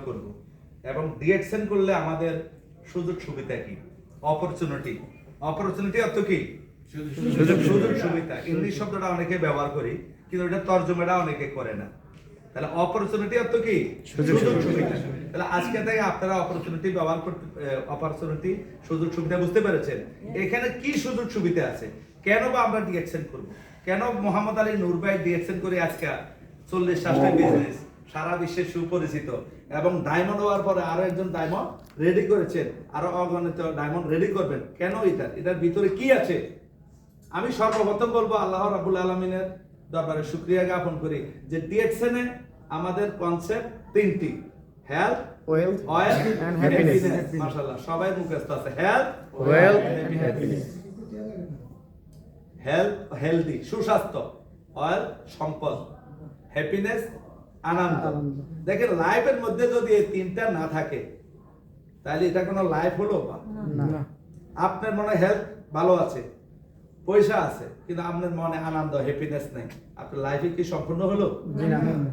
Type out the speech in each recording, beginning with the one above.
করব এবং ডিএক্সএন করলে আমাদের সুযোগ সুবিধা কি? অপরচুনিটি অর্থ কি? সুযোগ সুবিধা। ইংলিশ শব্দটা অনেকে ব্যবহার করি, কিন্তু এটা তর্জমাটা অনেকে করে না। তাহলে অপরচুনিটি অর্থ কি? সুযোগ সুবিধা। তাহলে আজকে থেকে আপনারা অপরচুনিটি ব্যবহার করতে, অপরচুনিটি সুযোগ সুবিধা বুঝতে পেরেছেন। এখানে কি সুযোগ সুবিধা আছে? কেন বা আমরা ডিএক্সএন করব? কেন মোহাম্মদ আলী নূর ভাই ডিএক্সএন করে আজকে 40-60টা বিজনেস সারা বিশ্বে সুপরিচিত, এবং ডায়মন্ড হওয়ার পরে আরো একজন ডায়মন্ড রেডি করেছেন, আরো অগণিত ডায়মন্ড রেডি করবেন। কেন? এটার ভিতরে কি আছে? আমি সর্বপ্রথম বলবো আল্লাহ রাব্বুল আলামিনের দরবারে শুকরিয়া জ্ঞাপন করি যে ডিএক্সএন এ আমাদের কনসেপ্ট তিনটি: হেলথ, ওয়েলথ এন্ড হ্যাপিনেস। মাশাআল্লাহ, সবাই মুখস্থ আছে। Health, wealth, happiness. Health healthy সুস্বাস্থ্য, ওয়েলথ সম্পদ, হ্যাপিনেস আনন্দ। দেখেন, লাইফের মধ্যে যদি এই তিনটা না থাকে তাহলে এটা কোনো লাইফ হলো না। আপনার মনে হেলথ ভালো আছে, পয়সা আছে, কিন্তু আপনার মনে আনন্দ, হ্যাপিনেস নেই, আপনার লাইফে কি সম্পূর্ণ হলো?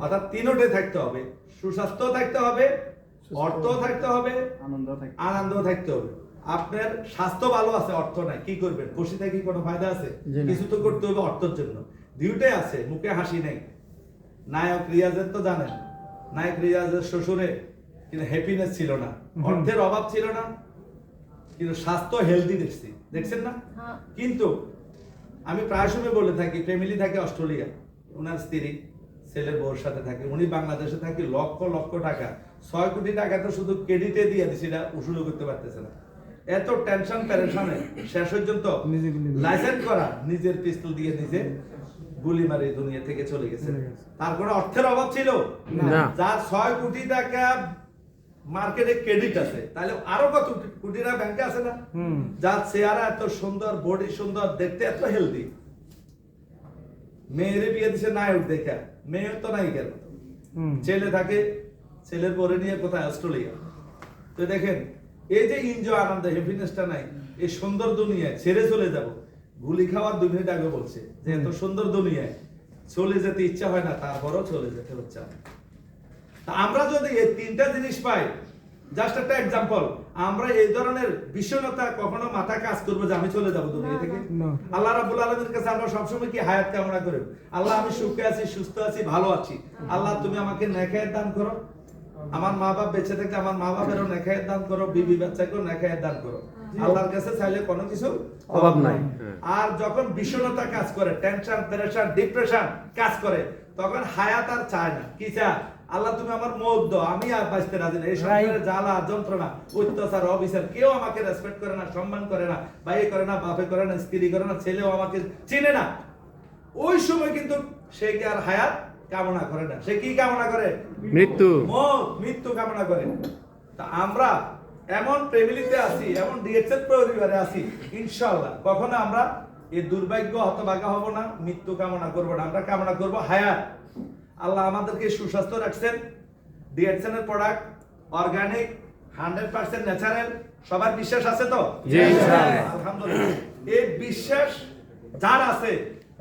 অর্থাৎ তিনটে থাকতে হবে: সুস্বাস্থ্য থাকতে হবে, অর্থ থাকতে হবে, আনন্দ থাকতে হবে। আপনার স্বাস্থ্য ভালো আছে, অর্থ নাই, কি করবেন? খুশি থেকে কোনো ফায়দা আছে? কিছু তো করতে হবে অর্থের জন্য। দুইটাই আছে, মুখে হাসি নেই। নায়ক রিয়াজের তো জানেন, নায়ক রিয়াজের শ্বশুরে কিন্তু হ্যাপিনেস ছিল না, অর্থের অভাব ছিল না, কিন্তু স্বাস্থ্য হেলদি দেখছেন না? কিন্তু আমি প্রায় সময় বলে থাকি, ফ্যামিলি থাকে অস্ট্রেলিয়া, ওনার স্ত্রী ছেলের বউর সাথে থাকে, উনি বাংলাদেশে থাকে, লক্ষ লক্ষ টাকা, 6 কোটি টাকা তো শুধু ক্রেডিটে দিয়ে দিছি, এটা উসুলও করতে পারতেছে না। এত টেনশন প্যারেশানে শেষ পর্যন্ত লাইসেন্স করা, নিজের পিস্তল দিয়ে নিজে গুলি মারি দুনিয়া থেকে চলে গেছে। তার কোনো অর্থের অভাব ছিল না। যার 6 কোটি টাকা মার্কেটে ক্রেডিট আছে, তাহলে আরো কত কোটি টাকা ব্যাংকে আছে না? যার চেহারা এত সুন্দর, বডি সুন্দর, দেখতে এত হেলদি, মেয়েরে বিয়ে দিছে নায়ক দেখা, মেয়ের তো নাই গেল, ছেলে থাকে, ছেলের পরে নিয়ে কোথায়? অস্ট্রেলিয়া। তো দেখেন, এই যে এনজয়, আনন্দ, হ্যাপিনেসটা নাই, এই সুন্দর দুনিয়ায় ছেড়ে চলে যাব। গুলি খাওয়ার 2 মিনিট আগে বলছে যে এত সুন্দর দুনিয়ায় চলে যেতে ইচ্ছা হয় না, তারপরও চলে যেতে হচ্ছে। তা আমরা যদি এই তিনটা জিনিস পাই, জাস্ট একটা এক্সাম্পল, আমরা এই ধরনের বিষণ্ণতা কখনো মাথা কাজ করবো যে আমি চলে যাবো দুনিয়া থেকে? আল্লাহ রাব্বুল আলামিনের কাছে আমরা সবসময় কি হায়াত কামনা করি? আল্লাহ, আমি সুখে আছি, সুস্থ আছি, ভালো আছি, আল্লাহ তুমি আমাকে নেখায়ের দান করো, আমার মা বাপ বেঁচে থেকে আমার মা বাপেরও নেখায়ের দান করো, বিবি বাচ্চাকেও নেখায়ের দান করো। আল্লাহর কাছে চাইলে কোনো কিছু অভাব নাই। আর যখন বিষণ্ণতা কাজ করে, টেনশন, প্রেশার, ডিপ্রেশন কাজ করে, তখন হায়াত আর চায় না। কি চায়? আল্লাহ তুমি আমার মওত দাও, আমি আর বাঁচতে রাজি না। এই সংসারের জ্বালা, যন্ত্রণা, অত্যাচার, অবিচার, কেউ আমাকে রেসপেক্ট করে না, সম্মান করে না, ভাই করে না, বাপে করে না, স্ত্রী করে না, ছেলেও আমাকে চিনে না। ওই সময় কিন্তু সে কি আর হায়াত কামনা করে না, সে কি কামনা করে? মৃত্যু, মৃত্যু কামনা করে। তা আমরা এমন ফ্যামিলিতে আছি, এমন ডিএক্সএন পরিবারে আছি, ইনশাআল্লাহ কখনো আমরা এই দুর্ভাগ্য হতভাগা হব না, মৃত্যু কামনা করব না, আমরা কামনা করব হায়াত। আল্লাহ আমাদেরকে সুস্বাস্থ্য রাখছেন। ডিএক্সএন এর প্রোডাক্ট অর্গানিক, 100% ন্যাচারাল। সবার বিশ্বাস আছে তো? জি ইনশাআল্লাহ, আলহামদুলিল্লাহ। এই বিশ্বাস যার আছে,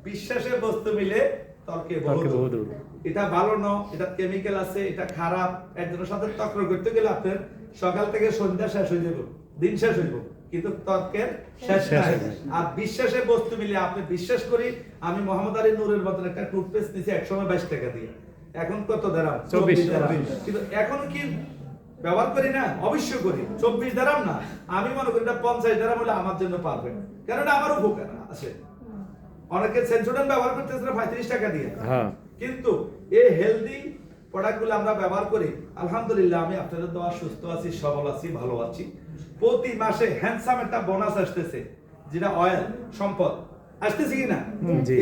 বিশ্বাসের বস্তু মিলে তর্কে বহুদূর। এটা ভালো না, এটা কেমিক্যাল আছে, এটা খারাপ, একজনের সাথে তর্ক করতে গেলে আপনার সকাল থেকে সন্ধ্যা শেষ হয়ে যাবে, দিন শেষ হইব, কিন্তু তর্কের শেষ নাই। আর বিশ্বাসের বস্তু মিলে আপনি বিশ্বাস করি, আমি মোহাম্মদ আলী নূরের মতন একটা টুথপেস্ট নিয়েছি 122 টাকা দিয়ে, এখন কত দাম? 24 দাম। কিন্তু এখন কি ব্যবহার করি না? অবশ্যই করি। 24 দাম না, আমি মনে করি এটা 50 দাম হলে আমার জন্য পারবেন, কারণ এটা আমার উপকার আছে। অনেকে সেন্সোডান ব্যবহার করতেছে 35 টাকা দিয়ে, কিন্তু এই হেলদি প্রোডাক্টগুলো আমরা ব্যবহার করি। আলহামদুলিল্লাহ, আমি আপনাদের দোয়া সুস্থ আছি, সবল আছি, ভালো আছি। প্রতি মাসে হ্যান্ডসাম একটা বোনাস আসতেছে, যেটা অয়েল সম্পদ আসতেছে কিনা,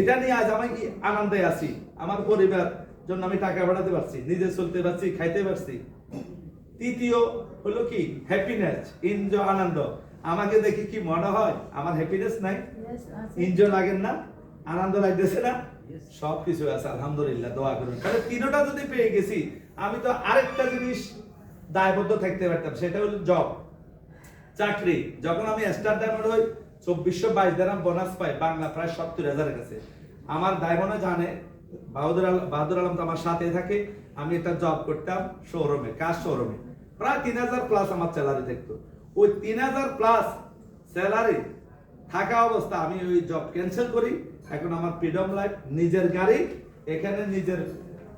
এটা নিয়ে আজ আমি আনন্দে আছি। আমার পরিবার জন্য আমি টাকা বাড়াতে পারছি, নিজে চলতে পারছি, খাইতে পারছি। তৃতীয় হলো কি? হ্যাপিনেস, এনজয়, আনন্দ। আমাকে দেখি কি মনে হয় আমার হ্যাপিনেস নাই? এনজয় লাগেন না? আনন্দ লাগতেছে না? সবকিছু আছে, আলহামদুলিল্লাহ, দোয়া করুন। তাহলে তিনটা যদি পেয়ে গেছি, আমি তো আরেকটা জিনিস দায়বদ্ধ থাকতে পারতাম, সেটা হলো জব, চাকরি। যখন আমি স্টার ডায়মন্ড হই, 2422 দিরহাম বোনাস পাই, বাংলা প্রায় 70,000 এর কাছে। আমার ডায়মন্ডে জানে, বাহাদুর আলম তো আমার সাথে থাকে, আমি একটা জব করতাম শোরুমে, কার শোরুমে, প্রায় 3000 প্লাস আমার স্যালারি থাকতো। ওই 3000 প্লাস স্যালারি থাকা অবস্থা আমি ওই জব ক্যান্সেল করি। এখন আমার ফ্রিডম লাইফ, নিজের গাড়ি, এখানে নিজের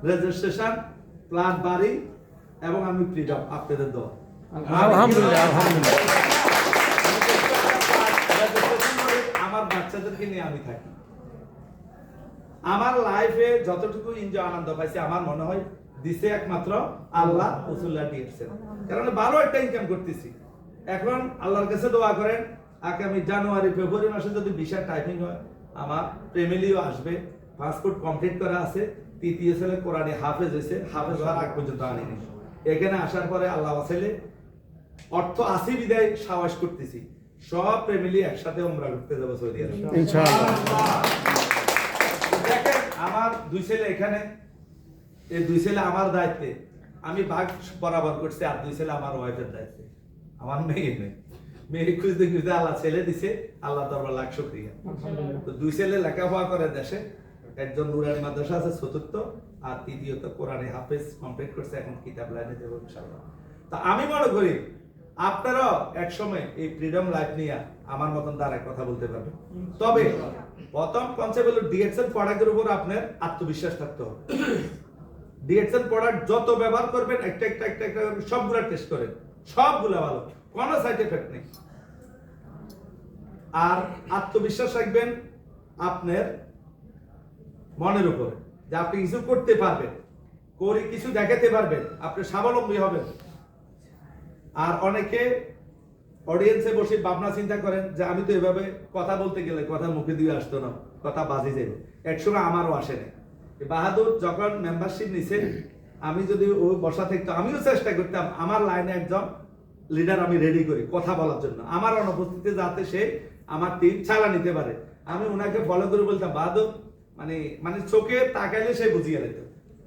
রেজিস্ট্রেশন, প্লাট বাড়ি, এবং আমি ফ্রিডম আপনাদের দোয়া। আলহামদুলিল্লাহ, আলহামদুলিল্লাহ। আমার বাচ্চাদেরকে নিয়ে আমি থাকি। আমার লাইফে যতটুকু এনজয় আনন্দ পাইছি আমার মনে হয় দিছে একমাত্র আল্লাহ, রাসূলুল্লাহ দিয়েছেন। কারণ ভালো একটা ইনকাম করতেছি। এখন আল্লাহর কাছে দোয়া করেন আগামী জানুয়ারি ফেব্রুয়ারি মাসে যদি ভিসা টাইপিং হয়, আমার ফ্যামিলিও আসবে, পাসপোর্ট কমপ্লিট করা আছে, তৃতীয় ছেলে কোরআনে হাফেজ হয়েছে, হাফেজ হওয়ার আগ পর্যন্ত আনিনি। এখানে আসার পরে আল্লাহ ছেলে অর্থ আসি বিদায় সাহস করতেছি, সব ফ্যামিলি একসাথে উমরা করতে যাবো সৌদি আরব ইনশাআল্লাহ। দেখেন আমার দুই ছেলে এখানে, এই দুই ছেলে আমার দায়িত্বে, আমি ভাগ বরাবর করছি, আর দুই ছেলে আমার ওয়াইফের দায়িত্বে, আমার মেয়ে নেই। মেয়ে খুঁজতে খুঁজতে আল্লাহ ছেলে দিছে, আল্লাহ দরবার লাখ শুকরিয়া। তো দুই ছেলে লেখাপড়া করে দেশে, একজন নুরানি মাদ্রাসা আছে চতুর্থ, আর তৃতীয়ত কোরআনে হাফেজ কমপ্লিট করছে, এখন কিতাব লাইনে দেবো ইনশাআল্লাহ। তা আমি মনে করি আপনারাও একসময় এই ফ্রিডম লাইফ নিয়ে আমার মতন দাঁড়ায় কথা বলতে পারবেন। তবে প্রথম কনসেপ্ট হলো ডিএক্সএল প্রোডাক্টের উপর আপনার আত্মবিশ্বাস থাকতে হবে। ডিএক্সএল প্রোডাক্ট যত ব্যবহার করবেন একটা সবগুলা টেস্ট করেন, সবগুলা ভালো, কোনো সাইড এফেক্ট নেই। আর আত্মবিশ্বাস রাখবেন আপনার মনের উপরে, যে আপনি কিছু করতে পারবেন, করে কিছু দেখাতে পারবেন, আপনি স্বাবলম্বী হবেন। আর অনেকে অডিয়েন্সে বসে ভাবনা চিন্তা করেন যে আমি তো এভাবে কথা বলতে গেলে কথা মুখে দিয়ে আসতো না, কথা বাজে যাবে। একসময় আমারও আসে না। বাহাদুর যখন মেম্বারশিপ নিছে, আমি যদি ওই বসা থাকতো, আমিও চেষ্টা করতাম আমার লাইনে একজন লিডার আমি রেডি করি কথা বলার জন্য, আমার অনুপস্থিতিতে যাতে সে আমার টিম চালা নিতে পারে। আমি ওনাকে ফলো করে বলতাম, বাহাদুর মানে চোখে তাকাইলে সে বুঝিয়ে নিত,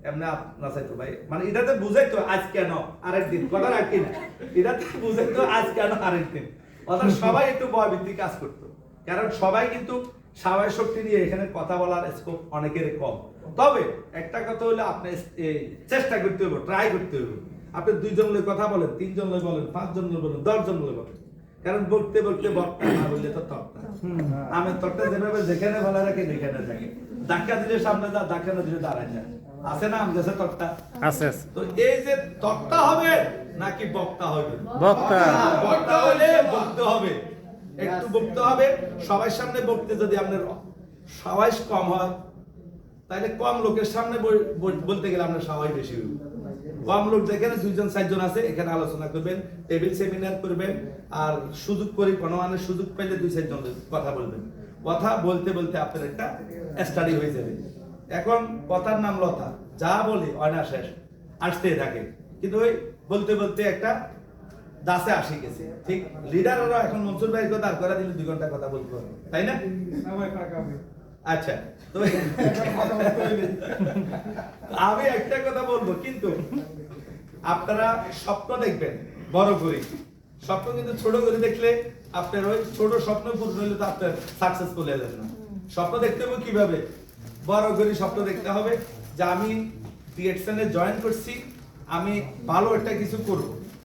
এমনি না চাইতো ভাই, মানে এটাতে বুঝাইতো আজ কেন আরেকদিন, কথা রাখি না, এটাতে বুঝাইতো আজ কেন আরেকদিন। অর্থাৎ সবাই একটু ভয়ভিত্তিক কাজ করতো, কারণ সবাই কিন্তু স্বাভাবিক শক্তি নিয়ে এখানে কথা বলার স্কোপ অনেকের কম। তবে একটা কথা হলো আপনি চেষ্টা করতে হবে, ট্রাই করতে হবে। আপনি 2 জন লোক কথা বলেন, 3 জন লোক বলেন, 5 জন লোক বলেন, 10 জন লোক বলেন, কারণ বলতে বলতে বক্তা না বললে তো তক্তা। আমি তক্তা যেভাবে যেখানে ভালো রাখে সেখানে থাকে, ধাক্কা দিলে সামনে যা, ধাক্কা না দিলে দাঁড়ায় যায়, আছে না আমাদের কাছে তক্তা আছে। তো এই যে তক্তা হবে নাকি বক্তা হবে? বক্তা। বক্তা হলে বলতে হবে, একটু বলতে হবে। সবার সামনে বলতে যদি আপনার সাহস কম হয়, তাহলে কম লোকের সামনে বলতে গেলে আপনার সাহস বেশি হবে। কম লোক যেখানে 2 জন 4 জন আছে, এখানে আলোচনা করবেন, টেবিল সেমিনার করবেন, আর সুযোগ করে কোনো মানে সুযোগ পেলে 2-4 জন কথা বলবেন। কথা বলতে বলতে আপনার একটা স্টাডি হয়ে যাবে। এখন কথার নাম লতা, যা বলি অনা শেষ আসতে থাকে, কিন্তু ওই বলতে বলতে একটা দাসে আসি গেছে। ঠিক লিডাররা এখন মনসুর ভাই কথা আর করে দিলে 2 ঘন্টা কথা বলতে হবে, তাই না? আচ্ছা, তো আমি একটা কথা বলবো, কিন্তু আপনারা স্বপ্ন দেখবেন বড় করে। স্বপ্ন কিন্তু ছোট করে দেখলে আপনার ওই ছোট স্বপ্ন পূর্ণ হলে তো আপনার সাকসেসফুল হয়ে যাবে না। স্বপ্ন দেখতে হবে কিভাবে? বড় করে স্বপ্ন দেখতে হবে যে আমি ডিএক্সএন এ জয়েন করছি, আমি ভালো একটা কিছু করব।